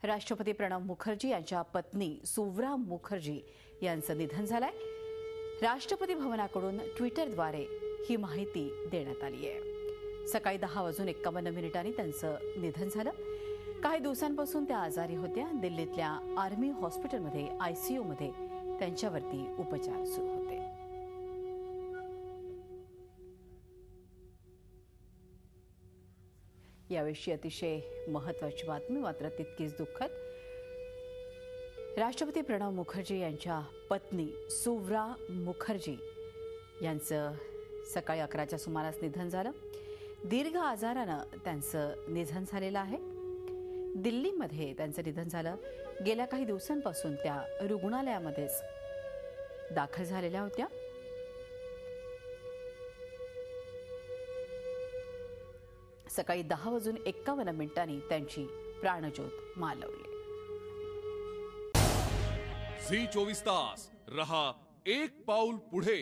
राष्ट्रपती प्रणव मुखर्जी यांच्या पत्नी सुव्रा मुखर्जी यांचं निधन झालंय। राष्ट्रपती भवनाकडून ट्विटरद्वारे ही माहिती देण्यात आली आहे। सकाळी 10:51 त्यांचं निधन झालं। काही दिवसांपासून त्या आजारी होत्या। दिल्लीतल्या आर्मी हॉस्पिटलमध्ये आयसीयू मध्ये त्यांच्यावरती उपचार सुरू होते। याविषयी अतिशय महत्त्वाची बातमी, मात्र तितकीच दुःखद। राष्ट्रपती प्रणव मुखर्जी यांच्या पत्नी सुव्रा मुखर्जी यांचं सकाळी 11च्या सुमारास निधन झालं। दीर्घ आजारानं त्यांचं निधन झालेलं आहे। दिल्लीमध्ये त्यांचं निधन झालं। गेल्या काही दिवसांपासून त्या रुग्णालयामध्येच दाखल झालेल्या होत्या। सकाळी 10:51 त्यांची प्राणज्योत मालवली। झी 24 तास रहा एक पाऊल पुढे।